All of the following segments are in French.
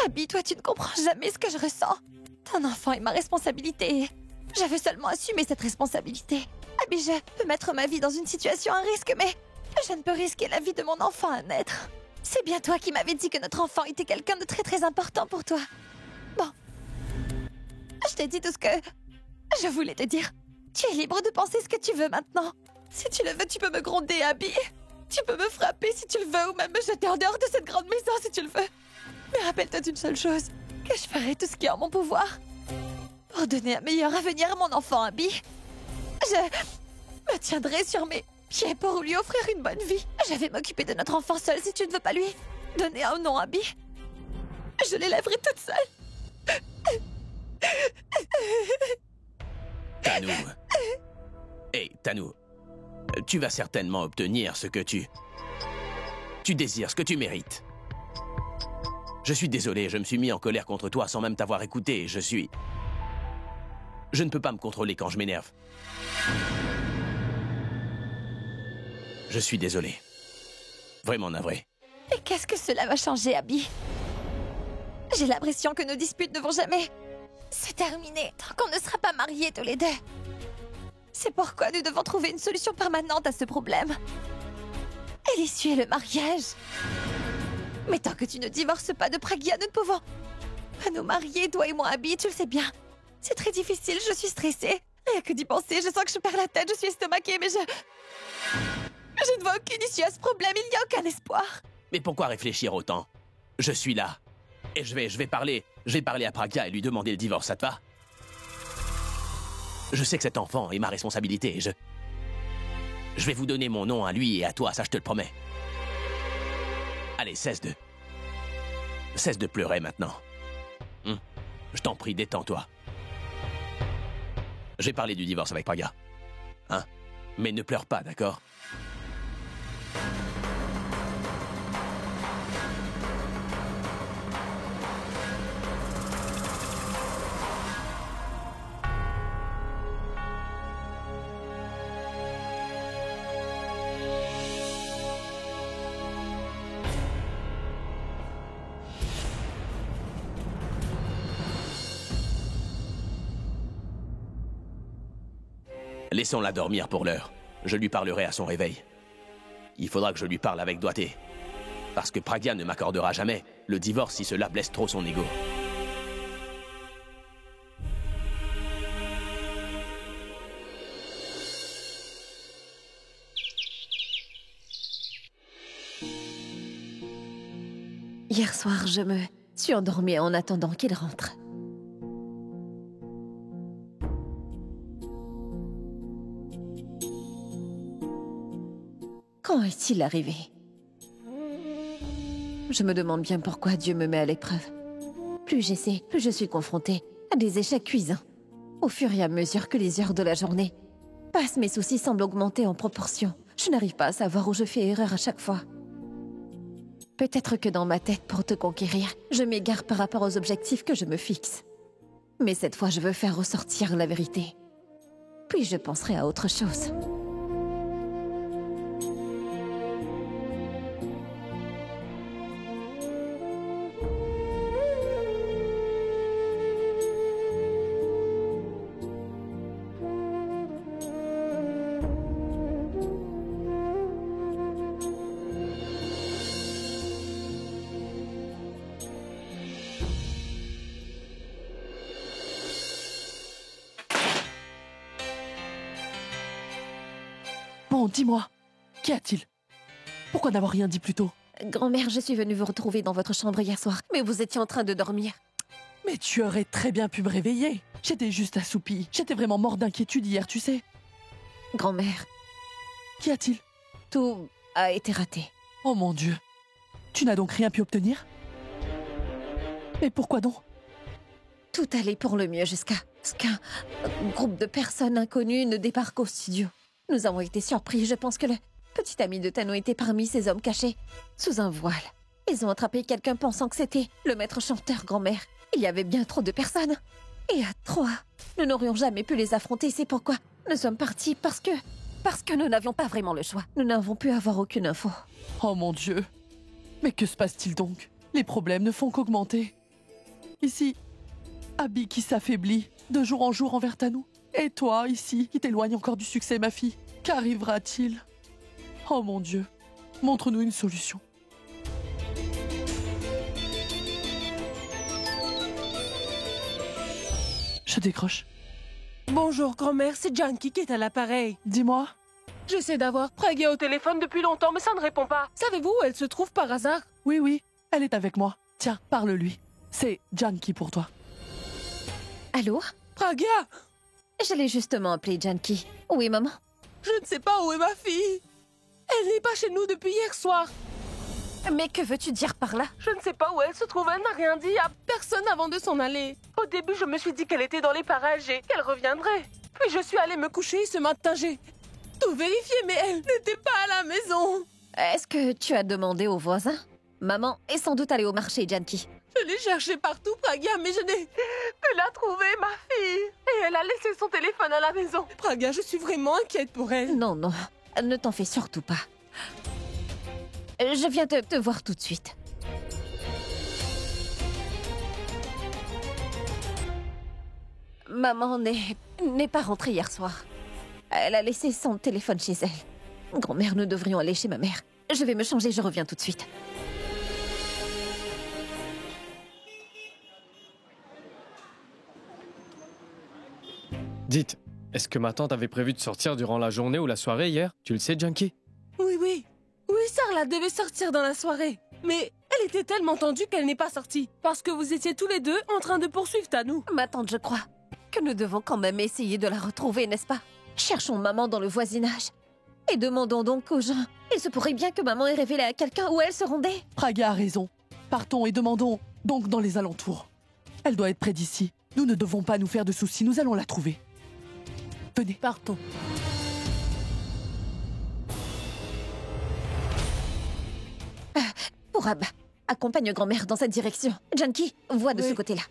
Abby, toi, tu ne comprends jamais ce que je ressens. Ton enfant est ma responsabilité. Je veux seulement assumer cette responsabilité. Abby, je peux mettre ma vie dans une situation à risque, mais je ne peux risquer la vie de mon enfant à naître. C'est bien toi qui m'avais dit que notre enfant était quelqu'un de très très important pour toi. Bon. Je t'ai dit tout ce que je voulais te dire. Tu es libre de penser ce que tu veux maintenant. Si tu le veux, tu peux me gronder, Abby. Tu peux me frapper si tu le veux, ou même me jeter en dehors de cette grande maison si tu le veux. Mais rappelle-toi d'une seule chose, que je ferai tout ce qui est en mon pouvoir pour donner un meilleur avenir à mon enfant, Abby. Je me tiendrai sur mes pieds pour lui offrir une bonne vie. Je vais m'occuper de notre enfant seul si tu ne veux pas lui donner un nom, Abby. Je l'élèverai toute seule. Tanou. Hey, Tanou. Tu vas certainement obtenir ce que tu désires, ce que tu mérites. Je suis désolé, je me suis mis en colère contre toi sans même t'avoir écouté. Je ne peux pas me contrôler quand je m'énerve. Je suis désolé. Vraiment navré. Et qu'est-ce que cela va changer, Abby? J'ai l'impression que nos disputes ne vont jamais se terminer tant qu'on ne sera pas mariés tous les deux. C'est pourquoi nous devons trouver une solution permanente à ce problème. Et l'essuyer le mariage. Mais tant que tu ne divorces pas de Pragya, nous ne pouvons pas nous marier, toi et moi, Abby, tu le sais bien. C'est très difficile, je suis stressée. Rien que d'y penser, je sens que je perds la tête, je suis estomaquée, mais je ne vois aucune issue à ce problème, il n'y a aucun espoir. Mais pourquoi réfléchir autant? Je suis là. Et je vais parler à Pragya et lui demander le divorce, ça te va? Je sais que cet enfant est ma responsabilité et je vais vous donner mon nom à lui et à toi, ça je te le promets. Allez, cesse de pleurer maintenant. Je t'en prie, détends-toi. J'ai parlé du divorce avec Pragya. Hein? Mais ne pleure pas, d'accord? Laissons-la dormir pour l'heure. Je lui parlerai à son réveil. Il faudra que je lui parle avec doigté. Parce que Pragya ne m'accordera jamais le divorce si cela blesse trop son ego. Hier soir, je me suis endormie en attendant qu'il rentre. Quand est-il arrivé? Je me demande bien pourquoi Dieu me met à l'épreuve. Plus j'essaie, plus je suis confrontée à des échecs cuisants. Au fur et à mesure que les heures de la journée passent, mes soucis semblent augmenter en proportion. Je n'arrive pas à savoir où je fais erreur à chaque fois. Peut-être que dans ma tête, pour te conquérir, je m'égare par rapport aux objectifs que je me fixe. Mais cette fois, je veux faire ressortir la vérité. Puis je penserai à autre chose. Bon, dis-moi, qu'y a-t-il? Pourquoi n'avoir rien dit plus tôt? Grand-mère, je suis venue vous retrouver dans votre chambre hier soir, mais vous étiez en train de dormir. Mais tu aurais très bien pu me réveiller. J'étais juste assoupie. J'étais vraiment mort d'inquiétude hier, tu sais. Grand-mère, Qu'y a-t-il? tout a été raté. Oh mon Dieu. Tu n'as donc rien pu obtenir? Mais pourquoi donc? Tout allait pour le mieux jusqu'à ce qu'un groupe de personnes inconnues ne débarque au studio. Nous avons été surpris. Je pense que le petit ami de Tano était parmi ces hommes cachés sous un voile. Ils ont attrapé quelqu'un pensant que c'était le maître chanteur, grand-mère. Il y avait bien trop de personnes. Et à 3, nous n'aurions jamais pu les affronter. C'est pourquoi nous sommes partis parce que nous n'avions pas vraiment le choix. Nous n'avons pu avoir aucune info. Oh mon Dieu. Mais que se passe-t-il donc? Les problèmes ne font qu'augmenter. ici, Abby qui s'affaiblit de jour en jour envers Tanou. Et toi, ici, qui t'éloigne encore du succès, ma fille. Qu'arrivera-t-il? Oh mon Dieu, montre-nous une solution. Je décroche. Bonjour grand-mère, c'est Janky qui est à l'appareil. Dis-moi. J'essaie d'avoir Pragya au téléphone depuis longtemps, mais ça ne répond pas. Savez-vous où elle se trouve par hasard? Oui, oui, elle est avec moi. Tiens, parle-lui. C'est Janky pour toi. Allô? Pragya! Je l'ai justement appelée Janky. Oui, maman? Je ne sais pas où est ma fille. Elle n'est pas chez nous depuis hier soir. Mais que veux-tu dire par là? Je ne sais pas où elle se trouve, elle n'a rien dit à personne avant de s'en aller. Au début, je me suis dit qu'elle était dans les parages et qu'elle reviendrait. Puis je suis allée me coucher et ce matin, j'ai tout vérifié, mais elle n'était pas à la maison. Est-ce que tu as demandé aux voisins? Maman est sans doute allée au marché, Janky. Je l'ai cherchée partout, Pragya, mais je n'ai pu la trouver, ma fille. Et elle a laissé son téléphone à la maison. Pragya, je suis vraiment inquiète pour elle. Non, non, ne t'en fais surtout pas. Je viens te voir tout de suite. Maman n'est pas rentrée hier soir. Elle a laissé son téléphone chez elle. Grand-mère, nous devrions aller chez ma mère. Je vais me changer, je reviens tout de suite. Dites, est-ce que ma tante avait prévu de sortir durant la journée ou la soirée hier? Tu le sais, Janky? Oui, oui. Oui, Sarla devait sortir dans la soirée. Mais elle était tellement tendue qu'elle n'est pas sortie. Parce que vous étiez tous les deux en train de poursuivre Tanou. Ma tante, je crois que nous devons quand même essayer de la retrouver, n'est-ce pas? Cherchons maman dans le voisinage. Et demandons donc aux gens. Il se pourrait bien que maman ait révélé à quelqu'un où elle se rendait. Pragya a raison. Partons et demandons donc dans les alentours. Elle doit être près d'ici. Nous ne devons pas nous faire de soucis, nous allons la trouver. Venez. Partons. Pourab, accompagne grand-mère dans cette direction. Janky, vois de Oui. ce côté-là.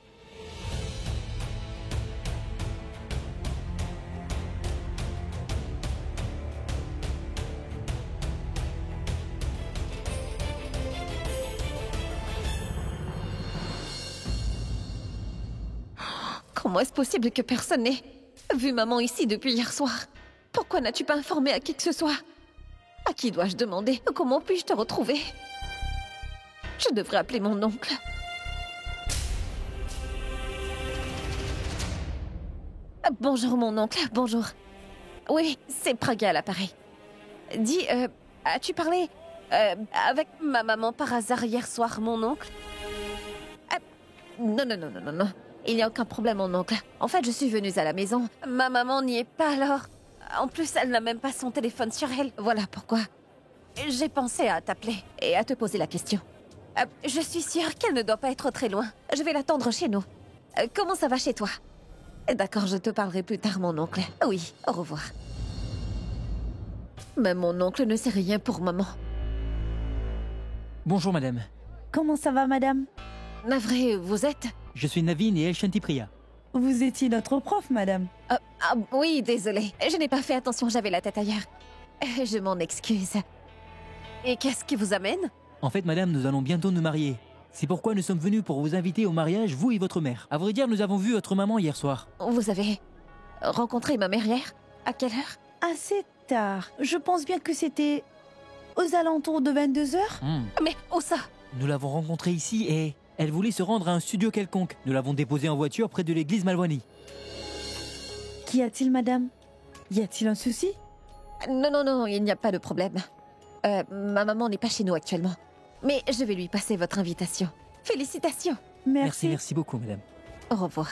Comment est-ce possible que personne n'ait vu maman ici depuis hier soir? Pourquoi n'as-tu pas informé à qui que ce soit? À qui dois-je demander? Comment puis-je te retrouver? Je devrais appeler mon oncle. Bonjour mon oncle, bonjour. Oui, c'est Pragya à l'appareil. Dis, as-tu parlé avec ma maman par hasard hier soir, mon oncle? Non, non, non, non, non, non. Il n'y a aucun problème, mon oncle. En fait, je suis venue à la maison. Ma maman n'y est pas alors. En plus, elle n'a même pas son téléphone sur elle. Voilà pourquoi. J'ai pensé à t'appeler et à te poser la question. Je suis sûre qu'elle ne doit pas être très loin. Je vais l'attendre chez nous. Comment ça va chez toi? D'accord, je te parlerai plus tard, mon oncle. Oui, au revoir. Mais mon oncle ne sait rien pour maman. Bonjour madame, Comment ça va, madame? Navré, vous êtes? je suis Navin et Shantipriya. Vous étiez notre prof, madame. Oui, désolée. Je n'ai pas fait attention, j'avais la tête ailleurs. Je m'en excuse. Et qu'est-ce qui vous amène? En fait madame, nous allons bientôt nous marier. C'est pourquoi nous sommes venus pour vous inviter au mariage, vous et votre mère. À vrai dire, nous avons vu votre maman hier soir. Vous avez rencontré ma mère hier? À quelle heure? Assez tard. Je pense bien que c'était aux alentours de 22 heures. Mais où ça? Nous l'avons rencontrée ici et elle voulait se rendre à un studio quelconque. Nous l'avons déposée en voiture près de l'église Malwani. Qu'y a-t-il, madame? Y a-t-il un souci? Non, non, non, il n'y a pas de problème. Ma maman n'est pas chez nous actuellement. Mais je vais lui passer votre invitation. Félicitations. Merci. Merci beaucoup madame. Au revoir.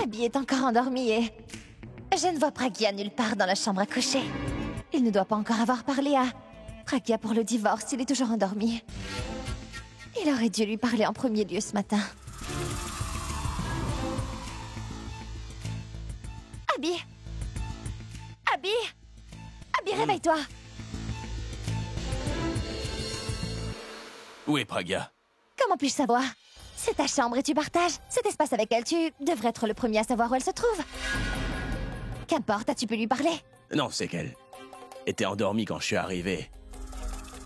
Abby est encore endormi et... Je ne vois Pragya nulle part dans la chambre à coucher. Il ne doit pas encore avoir parlé à Pragya pour le divorce, il est toujours endormi. Il aurait dû lui parler en premier lieu ce matin. Abby! Abby! Abby, réveille-toi! Où est Pragya? Comment puis-je savoir? C'est ta chambre et tu partages cet espace avec elle. Tu devrais être le premier à savoir où elle se trouve. Qu'importe, tu peux lui parler. Non, c'est qu'elle était endormie quand je suis arrivé.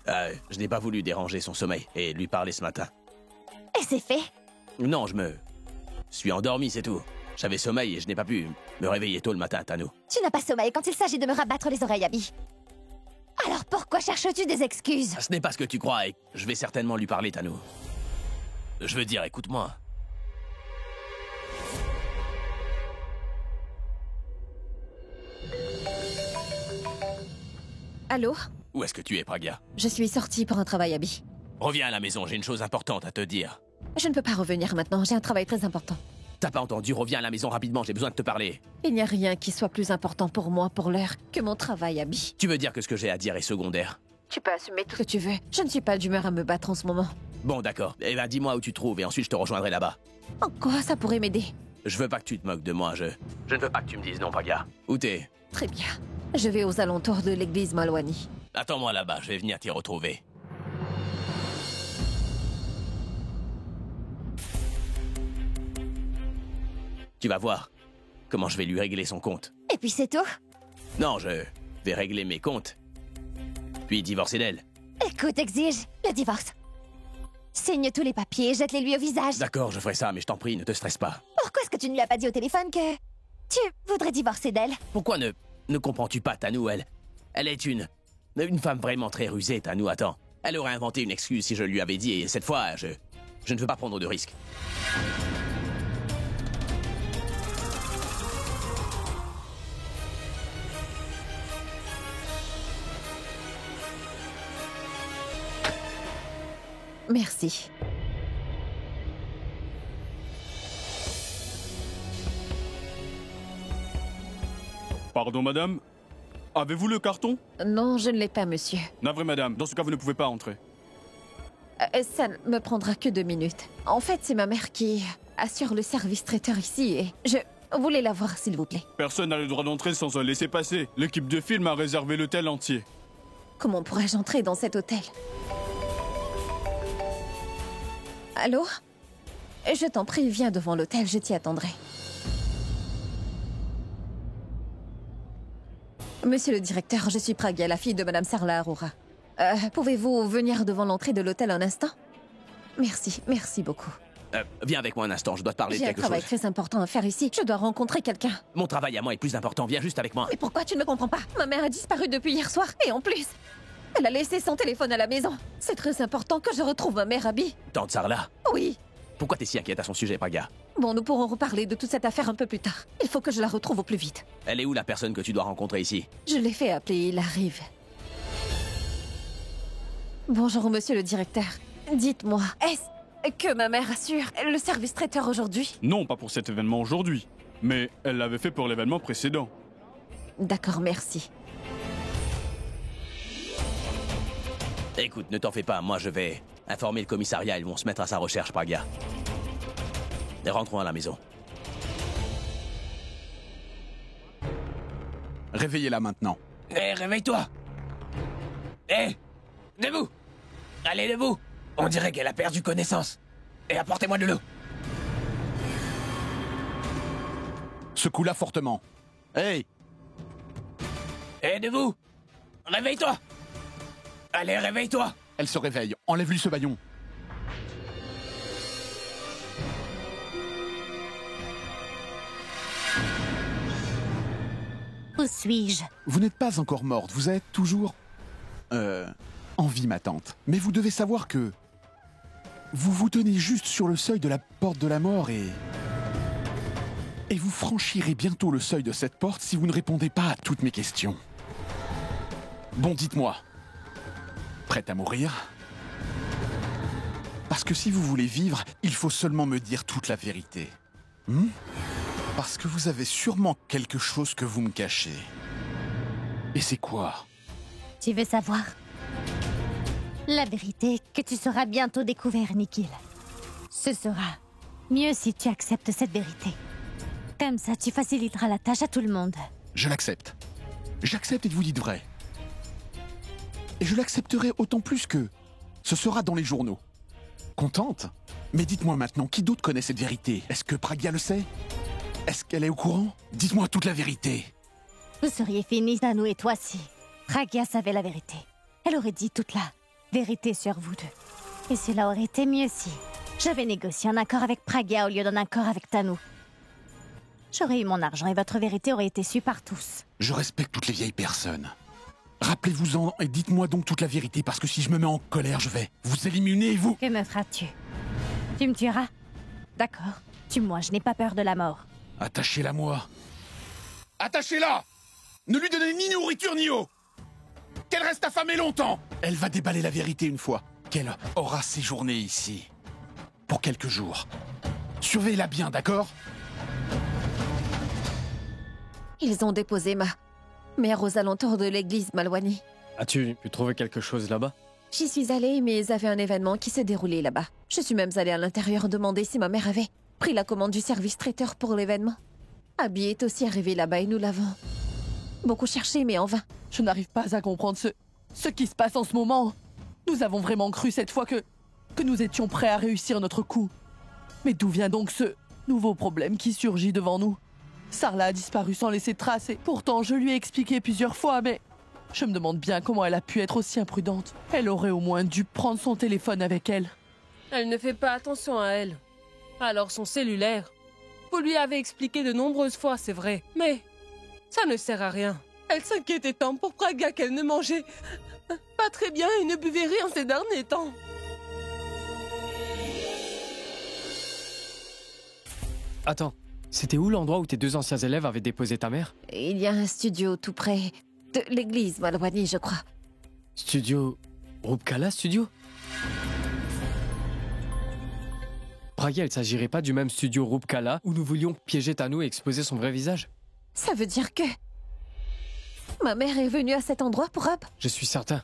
Je n'ai pas voulu déranger son sommeil et lui parler ce matin. Et c'est fait. Non, je me suis endormi, c'est tout. J'avais sommeil et je n'ai pas pu me réveiller tôt le matin, Tanu. Tu n'as pas sommeil quand il s'agit de me rabattre les oreilles, Abby. Alors pourquoi cherches-tu des excuses? Ce n'est pas ce que tu crois et je vais certainement lui parler, Tanu. Je veux dire, écoute-moi. Allô? Où est-ce que tu es, Pragya? Je suis sortie pour un travail, Abby. Reviens à la maison, j'ai une chose importante à te dire. Je ne peux pas revenir maintenant, j'ai un travail très important. T'as pas entendu? Reviens à la maison rapidement, j'ai besoin de te parler. Il n'y a rien qui soit plus important pour moi, pour l'heure, que mon travail, Abby. Tu veux dire que ce que j'ai à dire est secondaire? Tu peux assumer tout ce que tu veux. Je ne suis pas d'humeur à me battre en ce moment. Bon, d'accord. Eh ben, dis-moi où tu te trouves et ensuite je te rejoindrai là-bas. En quoi ça pourrait m'aider? Je veux pas que tu te moques de moi, je ne veux pas que tu me dises non, Pragya. Où t'es? Très bien. Je vais aux alentours de l'église Malwani. Attends-moi là-bas, je vais venir t'y retrouver. Tu vas voir comment je vais lui régler son compte. Et puis c'est tout? Non, je vais régler mes comptes, puis divorcer d'elle. Écoute, exige le divorce. Signe tous les papiers, jette-les lui au visage. D'accord, je ferai ça, mais je t'en prie, ne te stresse pas. Pourquoi est-ce que tu ne lui as pas dit au téléphone que tu voudrais divorcer d'elle? Pourquoi ne comprends-tu pas, Tanu? Elle est une femme vraiment très rusée, Tanu. Attends, elle aurait inventé une excuse si je lui avais dit, et cette fois, je ne veux pas prendre de risques. Merci. Pardon, madame? Avez-vous le carton? Non, je ne l'ai pas, monsieur. Navré, madame. Dans ce cas, vous ne pouvez pas entrer. Ça ne me prendra que 2 minutes. En fait, c'est ma mère qui assure le service traiteur ici et je voulais la voir, s'il vous plaît. Personne n'a le droit d'entrer sans un laissez-passer. L'équipe de film a réservé l'hôtel entier. Comment pourrais-je entrer dans cet hôtel? Allô? Je t'en prie, viens devant l'hôtel, je t'y attendrai. Monsieur le directeur, je suis Pragya, la fille de Madame Sarla Arora. Pouvez-vous venir devant l'entrée de l'hôtel un instant? Merci, merci beaucoup. Viens avec moi un instant, je dois te parler de J'ai un quelque travail chose. très important à faire ici. Je dois rencontrer quelqu'un. Mon travail à moi est plus important, viens juste avec moi. Mais pourquoi tu ne me comprends pas? Ma mère a disparu depuis hier soir. Et en plus, elle a laissé son téléphone à la maison. C'est très important que je retrouve ma mère, Abby. Tante Sarla, Oui. pourquoi t'es si inquiète à son sujet, Pragya? Bon, nous pourrons reparler de toute cette affaire un peu plus tard. Il faut que je la retrouve au plus vite. Elle est où la personne que tu dois rencontrer ici? Je l'ai fait appeler, il arrive. Bonjour, monsieur le directeur. Dites-moi, est-ce que ma mère assure le service traiteur aujourd'hui? Non, pas pour cet événement aujourd'hui. Mais elle l'avait fait pour l'événement précédent. D'accord, merci. Écoute, ne t'en fais pas, moi je vais informer le commissariat, ils vont se mettre à sa recherche, Pragya. Et rentrons à la maison. Réveillez-la maintenant. Hé, réveille-toi! Hé! Debout! Allez, debout! On dirait qu'elle a perdu connaissance. Et apportez-moi de l'eau. Secoue-la fortement. Hey! Hé, debout! Réveille-toi! Allez, réveille-toi! Elle se réveille. Enlève-lui ce baillon. Où suis-je? Vous n'êtes pas encore morte. Vous êtes toujours... en vie, ma tante. Mais vous devez savoir que... Vous vous tenez juste sur le seuil de la porte de la mort et vous franchirez bientôt le seuil de cette porte si vous ne répondez pas à toutes mes questions. Bon, dites-moi. Prête à mourir? Parce que si vous voulez vivre, il faut seulement me dire toute la vérité. Parce que vous avez sûrement quelque chose que vous me cachez. Et c'est quoi? Tu veux savoir? La vérité que tu seras bientôt découvert, Nikhil. Ce sera mieux si tu acceptes cette vérité. Comme ça, tu faciliteras la tâche à tout le monde. Je l'accepte. J'accepte et vous dites vrai. Et je l'accepterai autant plus que ce sera dans les journaux. Contente? Mais dites-moi maintenant, qui d'autre connaît cette vérité? Est-ce que Pragya le sait? Est-ce qu'elle est au courant? Dites-moi toute la vérité. Vous seriez finis, Tanu et toi si Pragya savait la vérité. Elle aurait dit toute la vérité sur vous deux. Et cela aurait été mieux si j'avais négocié un accord avec Pragya au lieu d'un accord avec Tanu. J'aurais eu mon argent et votre vérité aurait été su par tous. Je respecte toutes les vieilles personnes. Rappelez-vous-en et dites-moi donc toute la vérité, parce que si je me mets en colère, je vais vous éliminer, vous... Que me feras-tu? Tu me tueras? D'accord. Tue-moi, je n'ai pas peur de la mort. Attachez-la moi. Attachez-la! Ne lui donnez ni nourriture ni eau! Qu'elle reste affamée longtemps! Elle va déballer la vérité une fois qu'elle aura séjourné ici. Pour quelques jours. Surveillez-la bien, d'accord? Ils ont déposé ma mère aux alentours de l'église Malwani. As-tu pu trouver quelque chose là-bas? J'y suis allée, mais ils avaient un événement qui se déroulait là-bas. Je suis même allée à l'intérieur demander si ma mère avait pris la commande du service traiteur pour l'événement. Abby est aussi arrivée là-bas et nous l'avons beaucoup cherché, mais en vain. Je n'arrive pas à comprendre ce qui se passe en ce moment. Nous avons vraiment cru cette fois que nous étions prêts à réussir notre coup. Mais d'où vient donc ce nouveau problème qui surgit devant nous? Sarla a disparu sans laisser de traces et pourtant je lui ai expliqué plusieurs fois, mais je me demande bien comment elle a pu être aussi imprudente. Elle aurait au moins dû prendre son téléphone avec elle. Elle ne fait pas attention à elle. Alors son cellulaire. Vous lui avez expliqué de nombreuses fois, c'est vrai. Mais ça ne sert à rien. Elle s'inquiétait tant pour Pragya qu'elle ne mangeait pas très bien et ne buvait rien ces derniers temps. Attends, c'était où l'endroit où tes deux anciens élèves avaient déposé ta mère? Il y a un studio tout près de l'église Malwani, je crois. Studio... Rupkala Studio? Pragya, il s'agirait pas du même studio Rupkala où nous voulions piéger Tanu et exposer son vrai visage? Ça veut dire que... ma mère est venue à cet endroit pour Up? Je suis certain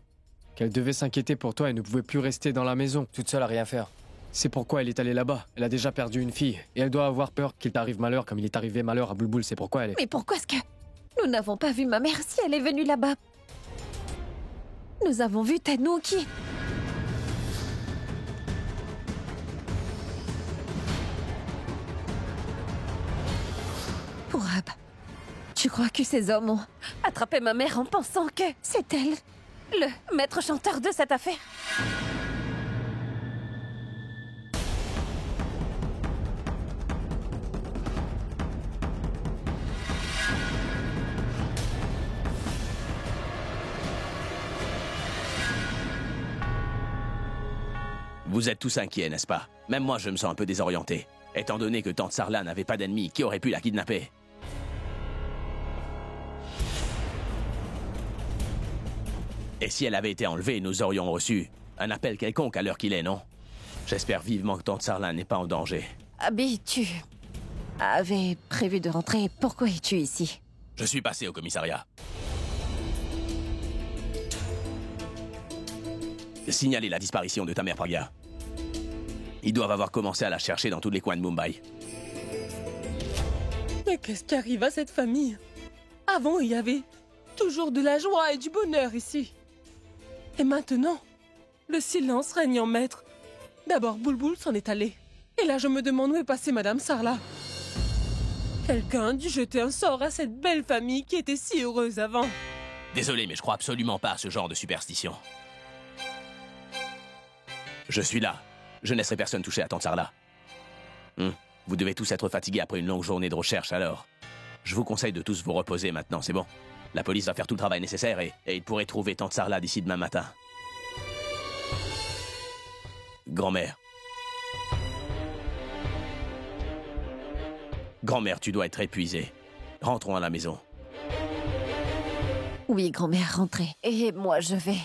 qu'elle devait s'inquiéter pour toi et ne pouvait plus rester dans la maison, toute seule à rien faire. C'est pourquoi elle est allée là-bas. Elle a déjà perdu une fille et elle doit avoir peur qu'il t'arrive malheur comme il est arrivé malheur à Bulbul, c'est pourquoi elle est... Mais pourquoi est-ce que nous n'avons pas vu ma mère si elle est venue là-bas? Nous avons vu Tanu qui... Pour Ab, tu crois que ces hommes ont attrapé ma mère en pensant que c'est elle, le maître chanteur de cette affaire? Vous êtes tous inquiets, n'est-ce pas? Même moi, je me sens un peu désorienté. Étant donné que tante Sarla n'avait pas d'ennemis, qui aurait pu la kidnapper? Et si elle avait été enlevée, nous aurions reçu un appel quelconque à l'heure qu'il est, non? J'espère vivement que tante Sarla n'est pas en danger. Abby, tu avais prévu de rentrer. Pourquoi es-tu ici? Je suis passé au commissariat. Signaler la disparition de ta mère, Pragya. Ils doivent avoir commencé à la chercher dans tous les coins de Mumbai. Mais qu'est-ce qui arrive à cette famille? Avant, il y avait toujours de la joie et du bonheur ici. Et maintenant, le silence règne en maître. D'abord, Bulbul s'en est allé. Et là, je me demande où est passée Madame Sarla. Quelqu'un a dû jeter un sort à cette belle famille qui était si heureuse avant. Désolé, mais je crois absolument pas à ce genre de superstition. Je suis là. Je ne laisserai personne toucher à tante Sarla. Vous devez tous être fatigués après une longue journée de recherche, alors. Je vous conseille de tous vous reposer maintenant, c'est bon? La police va faire tout le travail nécessaire et ils pourraient trouver tante Sarla d'ici demain matin. Grand-mère. Grand-mère, tu dois être épuisée. Rentrons à la maison. Oui, grand-mère, rentrez. Et moi, je vais...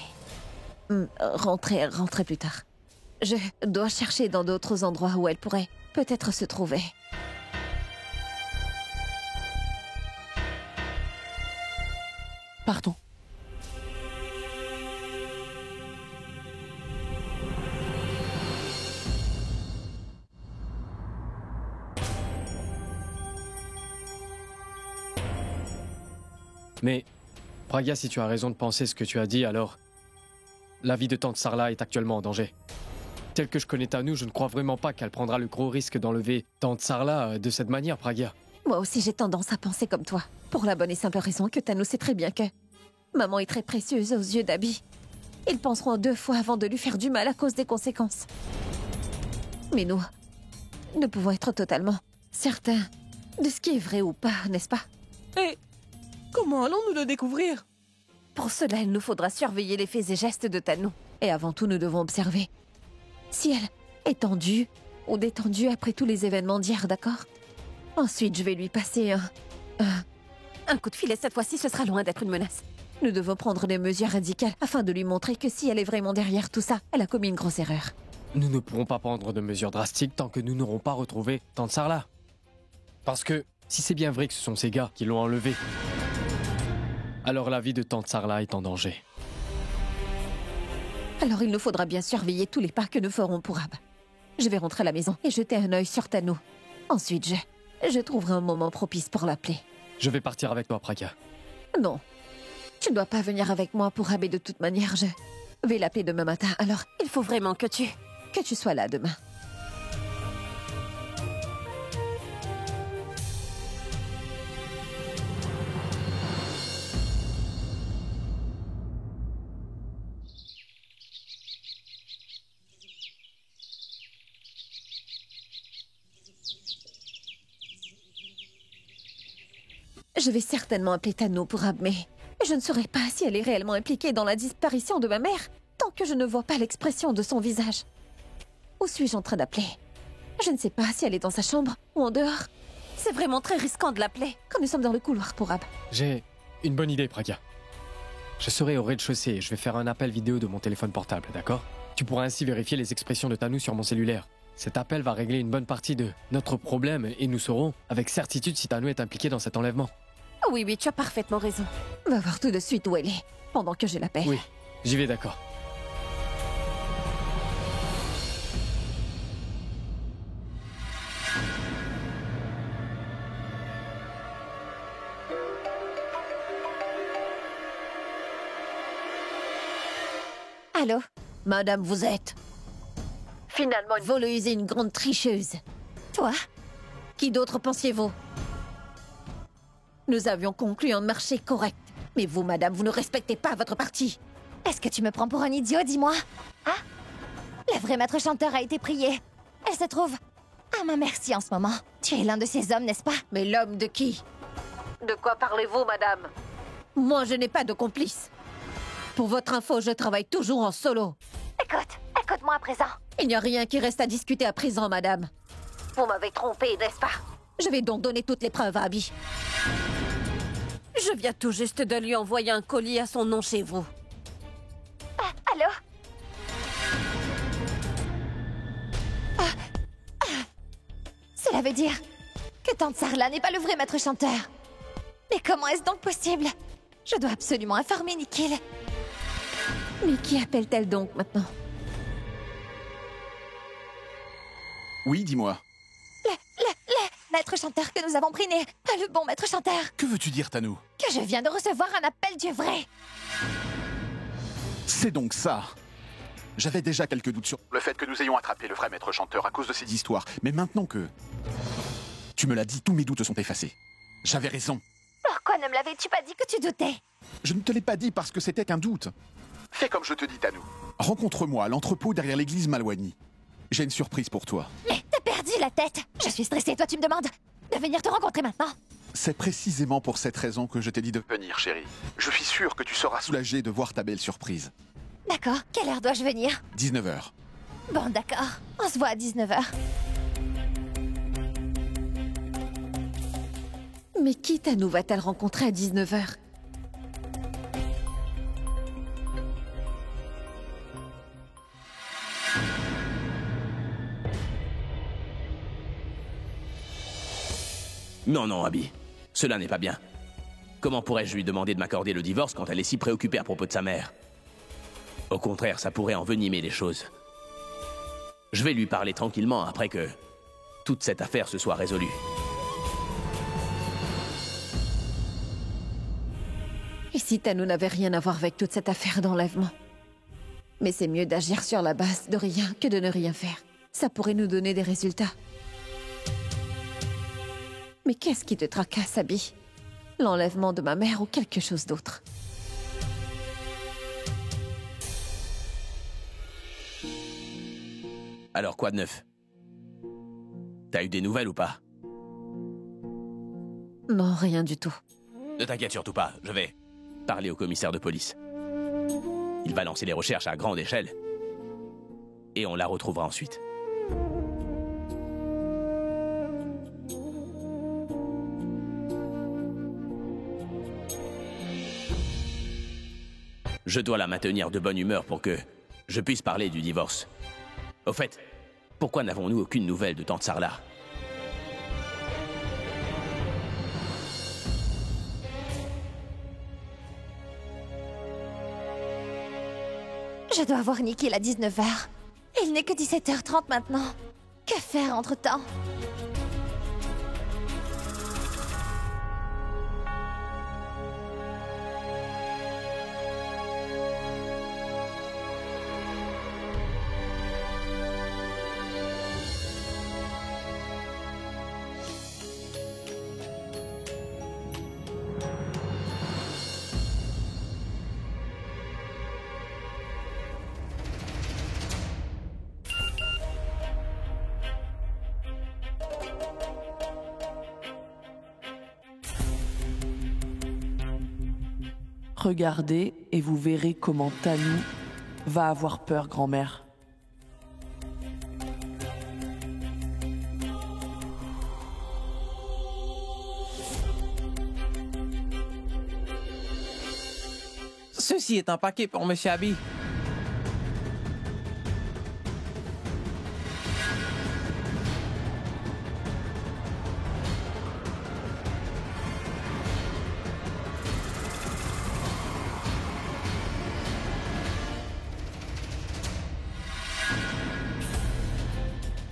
rentrer plus tard. Je dois chercher dans d'autres endroits où elle pourrait peut-être se trouver. Pardon. Mais, Pragya, si tu as raison de penser ce que tu as dit, alors... la vie de tante Sarla est actuellement en danger. Tel que je connais Tanu, je ne crois vraiment pas qu'elle prendra le gros risque d'enlever tante Sarla de cette manière, Pragya. Moi aussi, j'ai tendance à penser comme toi. Pour la bonne et simple raison que Thanou sait très bien que maman est très précieuse aux yeux d'Abby. Ils penseront 2 fois avant de lui faire du mal à cause des conséquences. Mais nous pouvons être totalement certains de ce qui est vrai ou pas, n'est-ce pas? Et comment allons-nous le découvrir? Pour cela, il nous faudra surveiller les faits et gestes de Thanou. Et avant tout, nous devons observer si elle est tendue ou détendue après tous les événements d'hier, d'accord? Ensuite, je vais lui passer un coup de fil et cette fois-ci, ce sera loin d'être une menace. Nous devons prendre des mesures radicales afin de lui montrer que si elle est vraiment derrière tout ça, elle a commis une grosse erreur. Nous ne pourrons pas prendre de mesures drastiques tant que nous n'aurons pas retrouvé Tante Sarla. Parce que si c'est bien vrai que ce sont ces gars qui l'ont enlevé, alors la vie de Tante Sarla est en danger. Alors il nous faudra bien surveiller tous les pas que nous ferons pour Ab. Je vais rentrer à la maison et jeter un œil sur Thanou. Ensuite, je trouverai un moment propice pour l'appeler. Je vais partir avec toi, Praka. Non. Tu ne dois pas venir avec moi pour Ab et de toute manière, je vais l'appeler demain matin. Alors, il faut vraiment que tu sois là demain. Je vais certainement appeler Thanou pour Ab, mais je ne saurais pas si elle est réellement impliquée dans la disparition de ma mère tant que je ne vois pas l'expression de son visage. Où suis-je en train d'appeler? Je ne sais pas si elle est dans sa chambre ou en dehors. C'est vraiment très risquant de l'appeler quand nous sommes dans le couloir pour Ab. J'ai une bonne idée, Praka. Je serai au rez-de-chaussée et je vais faire un appel vidéo de mon téléphone portable, d'accord? Tu pourras ainsi vérifier les expressions de Thanou sur mon cellulaire. Cet appel va régler une bonne partie de notre problème et nous saurons avec certitude si Thanou est impliquée dans cet enlèvement. Oui, tu as parfaitement raison. Va voir tout de suite où elle est, pendant que je l'appelle. Oui, j'y vais, d'accord. Allô? Madame, vous êtes finalement une voleuse et une grande tricheuse. Toi? Qui d'autre pensiez-vous? Nous avions conclu un marché correct. Mais vous, madame, vous ne respectez pas votre parti. Est-ce que tu me prends pour un idiot, dis-moi? Hein? Le vrai maître chanteur a été prié. Elle se trouve à ma merci en ce moment. Tu es l'un de ces hommes, n'est-ce pas? Mais l'homme de qui? De quoi parlez-vous, madame? Moi, je n'ai pas de complice. Pour votre info, je travaille toujours en solo. Écoute-moi à présent. Il n'y a rien qui reste à discuter à présent, madame. Vous m'avez trompé, n'est-ce pas? Je vais donc donner toutes les preuves à Abby. Je viens tout juste de lui envoyer un colis à son nom chez vous. Allô? Cela veut dire que Tante Sarla n'est pas le vrai maître chanteur. Mais comment est-ce donc possible? Je dois absolument informer Nikhil. Mais qui appelle-t-elle donc maintenant? Oui, dis-moi. Le maître chanteur que nous avons pris n'est pas le bon maître chanteur. Que veux-tu dire, Thanou? Que je viens de recevoir un appel du vrai. C'est donc ça. J'avais déjà quelques doutes sur le fait que nous ayons attrapé le vrai maître chanteur à cause de ces histoires. Mais maintenant que tu me l'as dit, tous mes doutes sont effacés. J'avais raison. Pourquoi ne me l'avais-tu pas dit que tu doutais? Je ne te l'ai pas dit parce que c'était qu'un doute. Fais comme je te dis, Thanou. Rencontre-moi à l'entrepôt derrière l'église Malwani. J'ai une surprise pour toi. Mais t'as perdu la tête. Je suis stressée, toi tu me demandes de venir te rencontrer maintenant. C'est précisément pour cette raison que je t'ai dit de venir, chérie. Je suis sûr que tu seras soulagée de voir ta belle surprise. D'accord, quelle heure dois-je venir? 19h. Bon, d'accord, on se voit à 19h. Mais qui Thanou va-t-elle rencontrer à 19h? Non, Abby. Cela n'est pas bien. Comment pourrais-je lui demander de m'accorder le divorce quand elle est si préoccupée à propos de sa mère? Au contraire, ça pourrait envenimer les choses. Je vais lui parler tranquillement après que toute cette affaire se soit résolue. Et si Thanou n'avait rien à voir avec toute cette affaire d'enlèvement? Mais c'est mieux d'agir sur la base de rien que de ne rien faire. Ça pourrait nous donner des résultats. Mais qu'est-ce qui te tracasse, Abby? L'enlèvement de ma mère ou quelque chose d'autre? Alors, quoi de neuf? T'as eu des nouvelles ou pas? Non, rien du tout. Ne t'inquiète surtout pas, je vais parler au commissaire de police. Il va lancer les recherches à grande échelle. Et on la retrouvera ensuite. Je dois la maintenir de bonne humeur pour que je puisse parler du divorce. Au fait, pourquoi n'avons-nous aucune nouvelle de tante Sarla? Je dois voir Nikhil à 19h. Il n'est que 17h30 maintenant. Que faire entre-temps? Regardez et vous verrez comment Tanu va avoir peur, grand-mère. Ceci est un paquet pour Monsieur Abby.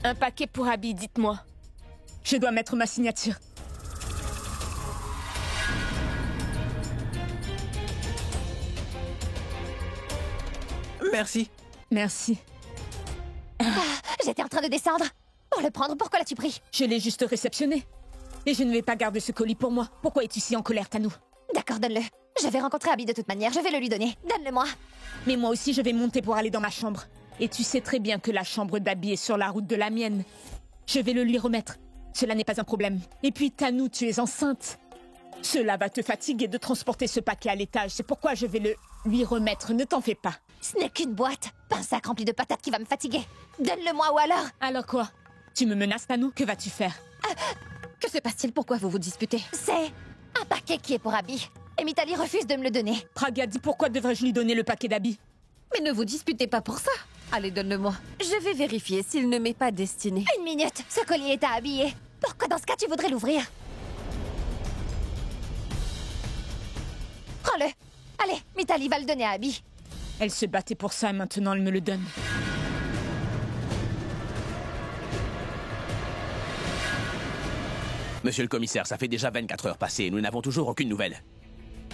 Un paquet pour Abby, dites-moi. Je dois mettre ma signature. Merci. Merci. J'étais en train de descendre. Pour le prendre, pourquoi l'as-tu pris? Je l'ai juste réceptionné. Et je ne vais pas garder ce colis pour moi. Pourquoi es-tu si en colère, Tanu? D'accord, donne-le. Je vais rencontrer Abby de toute manière, je vais le lui donner. Donne-le-moi. Mais moi aussi, je vais monter pour aller dans ma chambre. Et tu sais très bien que la chambre d'Abby est sur la route de la mienne. Je vais le lui remettre. Cela n'est pas un problème. Et puis, Tanu, tu es enceinte. Cela va te fatiguer de transporter ce paquet à l'étage. C'est pourquoi je vais le lui remettre. Ne t'en fais pas. Ce n'est qu'une boîte, pas un sac rempli de patates qui va me fatiguer. Donne-le-moi ou alors... Alors quoi? Tu me menaces, Tanu? Que vas-tu faire? Que se passe-t-il? Pourquoi vous vous disputez? C'est un paquet qui est pour Abby. Et Mitali refuse de me le donner. Pragya, dis pourquoi devrais-je lui donner le paquet d'Abby? Mais ne vous disputez pas pour ça. Allez, donne-le-moi. Je vais vérifier s'il ne m'est pas destiné. Une minute, ce collier est à habiller. Pourquoi dans ce cas tu voudrais l'ouvrir? Prends-le. Allez, Mitali va le donner à Abby. Elle se battait pour ça et maintenant elle me le donne. Monsieur le commissaire, ça fait déjà 24 heures passées et nous n'avons toujours aucune nouvelle.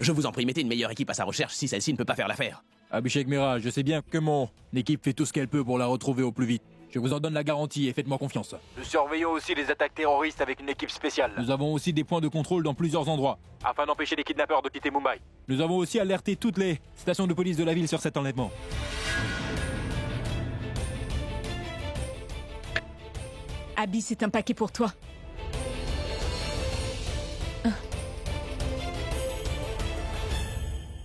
Je vous en prie, mettez une meilleure équipe à sa recherche si celle-ci ne peut pas faire l'affaire. Abhishek Mehra, je sais bien que mon équipe fait tout ce qu'elle peut pour la retrouver au plus vite. Je vous en donne la garantie et faites-moi confiance. Nous surveillons aussi les attaques terroristes avec une équipe spéciale. Nous avons aussi des points de contrôle dans plusieurs endroits, afin d'empêcher les kidnappeurs de quitter Mumbai. Nous avons aussi alerté toutes les stations de police de la ville sur cet enlèvement. Abby, c'est un paquet pour toi.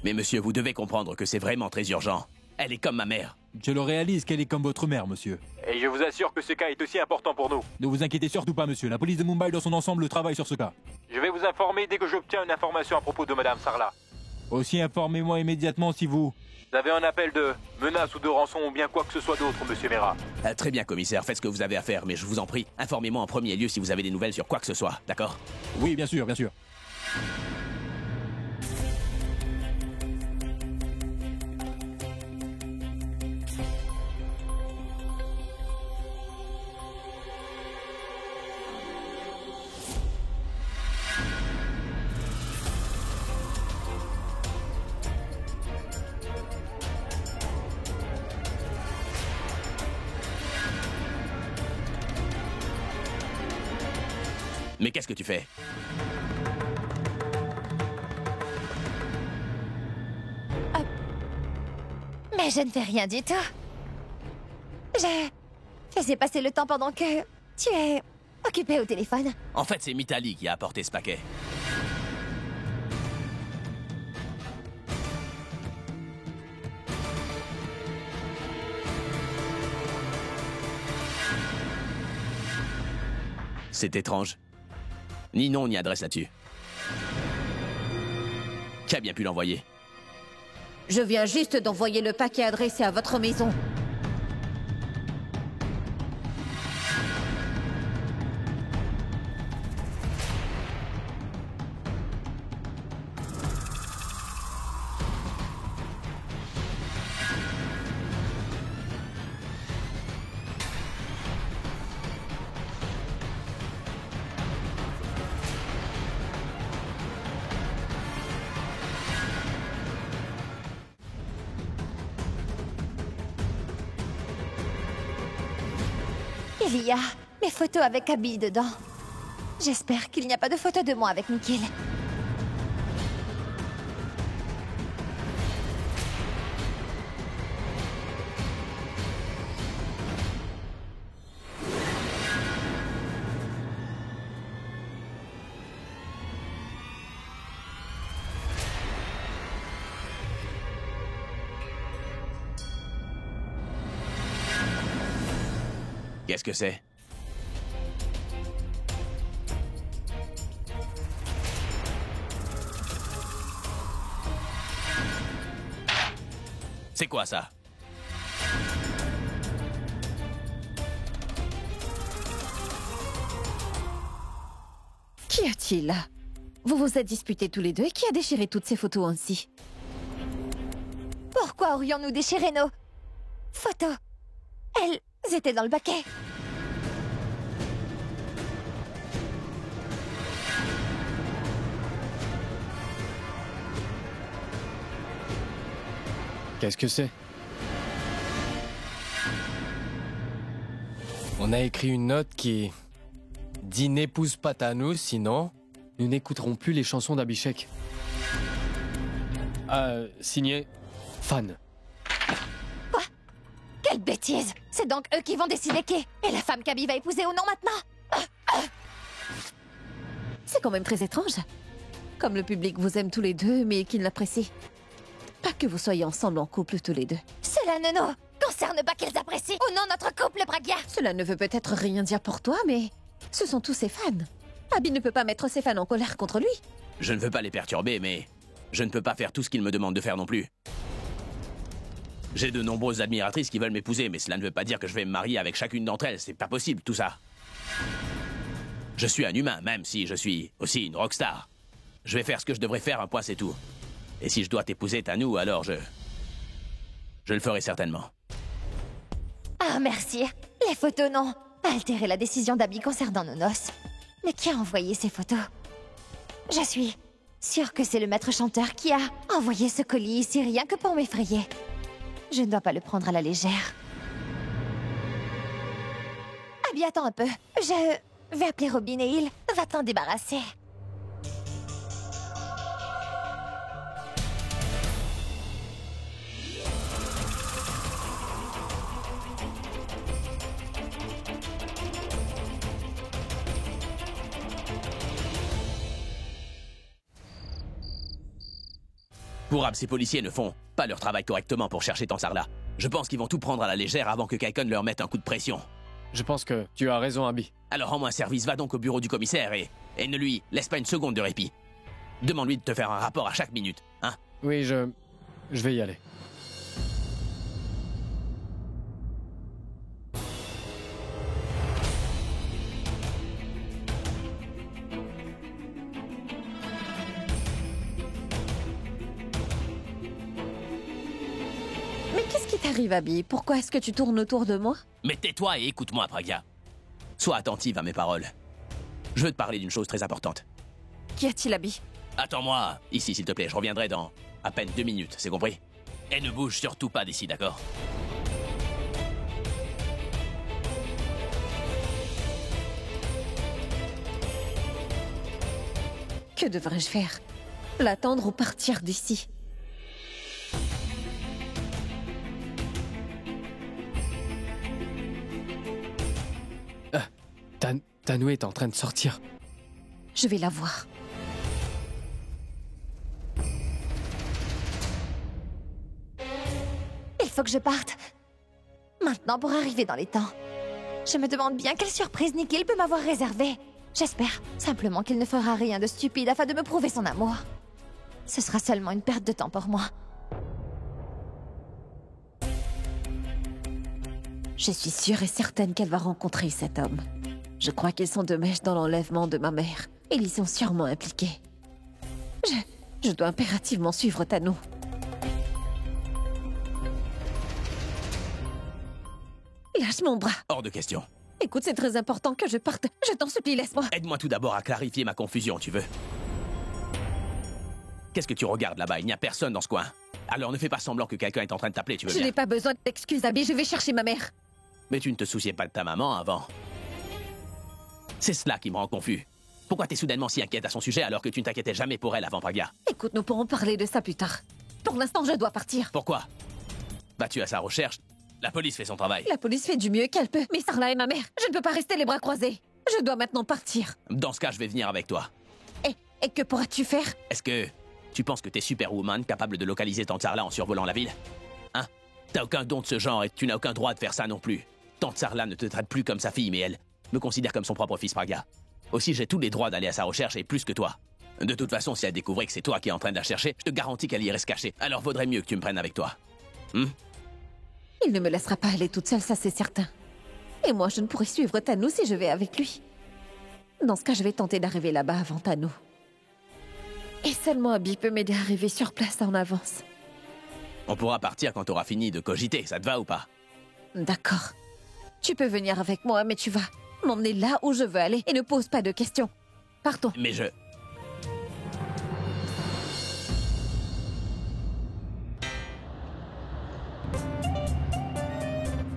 Mais monsieur, vous devez comprendre que c'est vraiment très urgent. Elle est comme ma mère. Je le réalise qu'elle est comme votre mère, monsieur. Et je vous assure que ce cas est aussi important pour nous. Ne vous inquiétez surtout pas, monsieur. La police de Mumbai dans son ensemble travaille sur ce cas. Je vais vous informer dès que j'obtiens une information à propos de Madame Sarla. Aussi, informez-moi immédiatement si vous avez un appel de menace ou de rançon ou bien quoi que ce soit d'autre, monsieur Mehra. Très bien, commissaire. Faites ce que vous avez à faire, mais je vous en prie, informez-moi en premier lieu si vous avez des nouvelles sur quoi que ce soit, d'accord? Oui, bien sûr, bien sûr. Mais qu'est-ce que tu fais? Mais je ne fais rien du tout. Je faisais passer le temps pendant que tu es occupé au téléphone. En fait, c'est Mitali qui a apporté ce paquet. C'est étrange. Ni nom ni adresse là-dessus. Qui a bien pu l'envoyer? Je viens juste d'envoyer le paquet adressé à votre maison. Il y a mes photos avec Abby dedans. J'espère qu'il n'y a pas de photos de moi avec Nikhil. Qu'est-ce que c'est? C'est quoi ça? Qu'y a-t-il? Vous vous êtes disputés tous les deux et qui a déchiré toutes ces photos ainsi? Pourquoi aurions-nous déchiré nos photos? Elles étaient dans le paquet. Qu'est-ce que c'est? On a écrit une note qui dit « N'épouse pas Tanou, sinon nous n'écouterons plus les chansons d'Abhishek. » Signé Fan. Quoi? Quelle bêtise! C'est donc eux qui vont décider qui est la femme qu'Abby va épouser ou non maintenant? C'est quand même très étrange. Comme le public vous aime tous les deux, mais qu'il l'apprécie. Pas que vous soyez ensemble en couple tous les deux. Cela ne nous concerne pas qu'ils apprécient ou non notre couple, Pragya. Cela ne veut peut-être rien dire pour toi, mais ce sont tous ses fans. Abby ne peut pas mettre ses fans en colère contre lui. Je ne veux pas les perturber, mais je ne peux pas faire tout ce qu'ils me demandent de faire non plus. J'ai de nombreuses admiratrices qui veulent m'épouser, mais cela ne veut pas dire que je vais me marier avec chacune d'entre elles. C'est pas possible, tout ça. Je suis un humain, même si je suis aussi une rockstar. Je vais faire ce que je devrais faire, un point c'est tout. Et si je dois t'épouser, Tanou, alors je le ferai certainement. Ah, merci. Les photos n'ont pas altéré la décision d'Abby concernant nos noces. Mais qui a envoyé ces photos? Je suis sûre que c'est le maître chanteur qui a envoyé ce colis ici rien que pour m'effrayer. Je ne dois pas le prendre à la légère. Abby, attends un peu. Je vais appeler Robin et il va t'en débarrasser. Pourab, ces policiers ne font pas leur travail correctement pour chercher Tansarla. Je pense qu'ils vont tout prendre à la légère avant que quelqu'un leur mette un coup de pression. Je pense que tu as raison, Abby. Alors rends-moi service, va donc au bureau du commissaire et ne lui laisse pas une seconde de répit. Demande-lui de te faire un rapport à chaque minute, hein? Oui, je vais y aller. Mais qu'est-ce qui t'arrive, Abby? Pourquoi est-ce que tu tournes autour de moi? Mais tais-toi et écoute-moi, Pragya. Sois attentive à mes paroles. Je veux te parler d'une chose très importante. Qu'y a-t-il, Abby? Attends-moi, ici s'il te plaît, je reviendrai dans à peine 2 minutes, c'est compris? Et ne bouge surtout pas d'ici, d'accord? Que devrais-je faire? L'attendre ou partir d'ici? Tanou est en train de sortir. Je vais la voir. Il faut que je parte. Maintenant pour arriver dans les temps. Je me demande bien quelle surprise Nikhil peut m'avoir réservée. J'espère simplement qu'il ne fera rien de stupide afin de me prouver son amour. Ce sera seulement une perte de temps pour moi. Je suis sûre et certaine qu'elle va rencontrer cet homme. Je crois qu'ils sont de mèche dans l'enlèvement de ma mère. Ils y sont sûrement impliqués. Je dois impérativement suivre Tanou. Lâche mon bras. Hors de question. Écoute, c'est très important que je parte. Je t'en supplie, laisse-moi. Aide-moi tout d'abord à clarifier ma confusion, tu veux? Qu'est-ce que tu regardes là-bas? Il n'y a personne dans ce coin. Alors ne fais pas semblant que quelqu'un est en train de t'appeler, tu veux Je bien? n'ai pas besoin d'excuses, Abby. Je vais chercher ma mère. Mais tu ne te souciais pas de ta maman avant. C'est cela qui me rend confus. Pourquoi t'es soudainement si inquiète à son sujet alors que tu ne t'inquiétais jamais pour elle avant, Pragya? Écoute, nous pourrons parler de ça plus tard. Pour l'instant, je dois partir. Pourquoi? Vas-tu à sa recherche? La police fait son travail. La police fait du mieux qu'elle peut. Mais Sarla est ma mère. Je ne peux pas rester les bras croisés. Je dois maintenant partir. Dans ce cas, je vais venir avec toi. Et que pourras-tu faire? Est-ce que tu penses que t'es Superwoman, capable de localiser Tante Sarla en survolant la ville? Hein? T'as aucun don de ce genre et tu n'as aucun droit de faire ça non plus. Tante Sarla ne te traite plus comme sa fille, mais elle me considère comme son propre fils, Pragya. Aussi, j'ai tous les droits d'aller à sa recherche et plus que toi. De toute façon, si elle découvrait que c'est toi qui es en train de la chercher, je te garantis qu'elle irait se cacher. Alors vaudrait mieux que tu me prennes avec toi. Il ne me laissera pas aller toute seule, ça c'est certain. Et moi, je ne pourrai suivre Tanou si je vais avec lui. Dans ce cas, je vais tenter d'arriver là-bas avant Tanou. Et seulement Abby peut m'aider à arriver sur place en avance. On pourra partir quand t'auras fini de cogiter, ça te va ou pas? D'accord. Tu peux venir avec moi, mais tu vas m'emmener là où je veux aller et ne pose pas de questions. Partons. Mais je...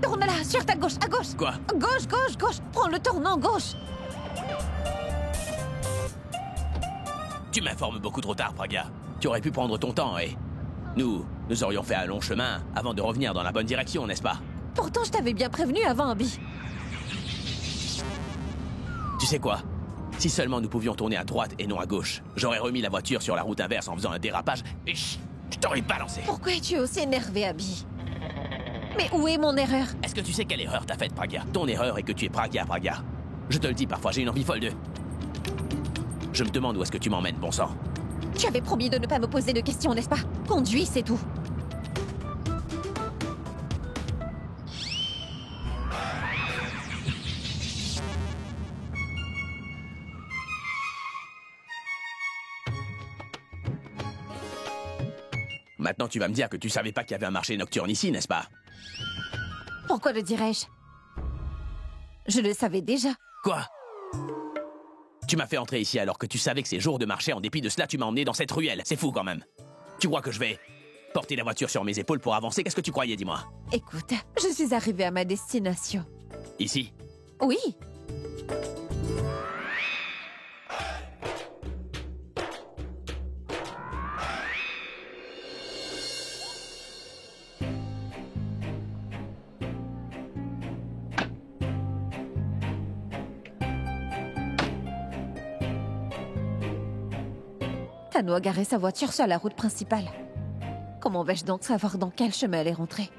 Tourne là, sur ta gauche, à gauche. Quoi? Gauche, gauche, gauche. Prends le tournant gauche. Tu m'informes beaucoup trop tard, Pragya. Tu aurais pu prendre ton temps et... Nous aurions fait un long chemin avant de revenir dans la bonne direction, n'est-ce pas? Pourtant, je t'avais bien prévenu avant, Abby. Tu sais quoi? Si seulement nous pouvions tourner à droite et non à gauche, j'aurais remis la voiture sur la route inverse en faisant un dérapage et je t'aurais balancé. Pourquoi es-tu aussi énervé, Abby? Mais où est mon erreur? Est-ce que tu sais quelle erreur t'as faite, Pragya? Ton erreur est que tu es Pragya. Je te le dis, parfois j'ai une envie folle de... Je me demande où est-ce que tu m'emmènes, bon sang. Tu avais promis de ne pas me poser de questions, n'est-ce pas? Conduis, c'est tout. Maintenant, tu vas me dire que tu savais pas qu'il y avait un marché nocturne ici, n'est-ce pas? Pourquoi le dirais-je? Je le savais déjà. Quoi? Tu m'as fait entrer ici alors que tu savais que c'est jour de marché. En dépit de cela, tu m'as emmené dans cette ruelle. C'est fou quand même. Tu crois que je vais porter la voiture sur mes épaules pour avancer? Qu'est-ce que tu croyais, dis-moi? Écoute, je suis arrivée à ma destination. Ici? Oui. Tanou a garé sa voiture sur la route principale. Comment vais-je donc savoir dans quel chemin elle est rentrée?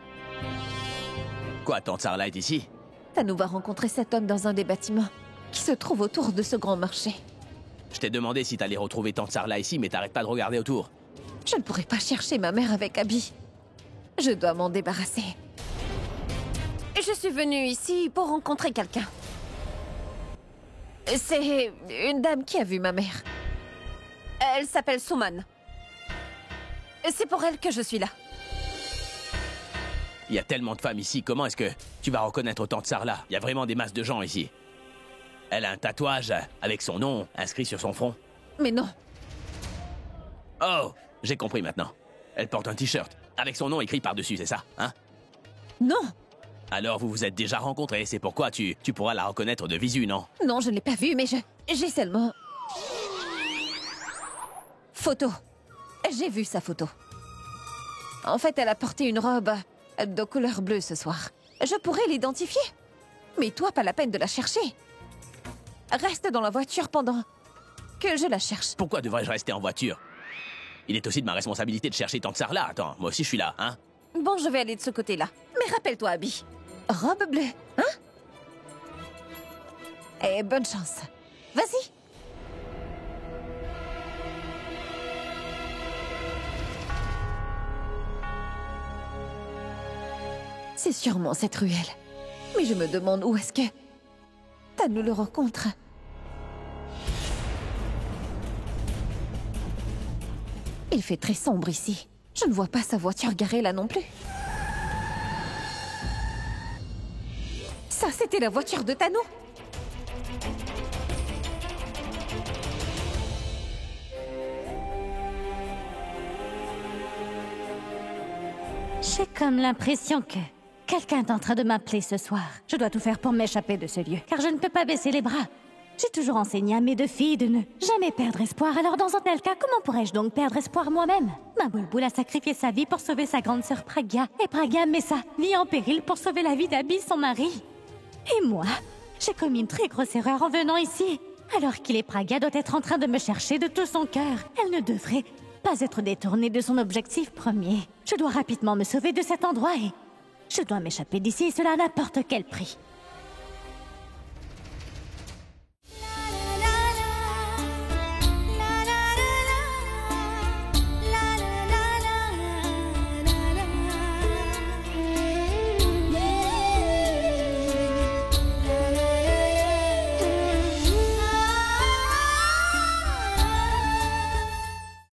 Quoi, Tante Sarla est ici? Tanou va rencontrer cet homme dans un des bâtiments qui se trouve autour de ce grand marché. Je t'ai demandé si t'allais retrouver Tante Sarla ici, mais t'arrêtes pas de regarder autour. Je ne pourrai pas chercher ma mère avec Abby. Je dois m'en débarrasser. Je suis venue ici pour rencontrer quelqu'un. C'est une dame qui a vu ma mère. Elle s'appelle Souman. C'est pour elle que je suis là. Il y a tellement de femmes ici, comment est-ce que tu vas reconnaître Tante Sarla? Il y a vraiment des masses de gens ici. Elle a un tatouage avec son nom inscrit sur son front. Mais non. Oh, j'ai compris maintenant. Elle porte un t-shirt avec son nom écrit par-dessus, c'est ça, hein? Non. Alors vous vous êtes déjà rencontrés, c'est pourquoi tu pourras la reconnaître de visu, non? Non, je ne l'ai pas vue, mais j'ai seulement... Photo. J'ai vu sa photo. En fait, elle a porté une robe de couleur bleue ce soir. Je pourrais l'identifier. Mais toi, pas la peine de la chercher. Reste dans la voiture pendant que je la cherche. Pourquoi devrais-je rester en voiture? Il est aussi de ma responsabilité de chercher tant que ça là. Attends, moi aussi je suis là, hein? Bon, je vais aller de ce côté-là. Mais rappelle-toi, Abby. Robe bleue, hein? Et bonne chance. Vas-y. C'est sûrement cette ruelle. Mais je me demande où est-ce que Tanou le rencontre. Il fait très sombre ici. Je ne vois pas sa voiture garée là non plus. Ça, c'était la voiture de Tanou. J'ai comme l'impression que quelqu'un est en train de m'appeler ce soir. Je dois tout faire pour m'échapper de ce lieu, car je ne peux pas baisser les bras. J'ai toujours enseigné à mes deux filles de ne jamais perdre espoir, alors dans un tel cas, comment pourrais-je donc perdre espoir moi-même? Ma Bulbul a sacrifié sa vie pour sauver sa grande sœur Pragya, et Pragya met sa vie en péril pour sauver la vie d'Abby, son mari. Et moi, j'ai commis une très grosse erreur en venant ici. Alors qu'il est Pragya doit être en train de me chercher de tout son cœur. Elle ne devrait pas être détournée de son objectif premier. Je dois rapidement me sauver de cet endroit et je dois m'échapper d'ici, et cela à n'importe quel prix.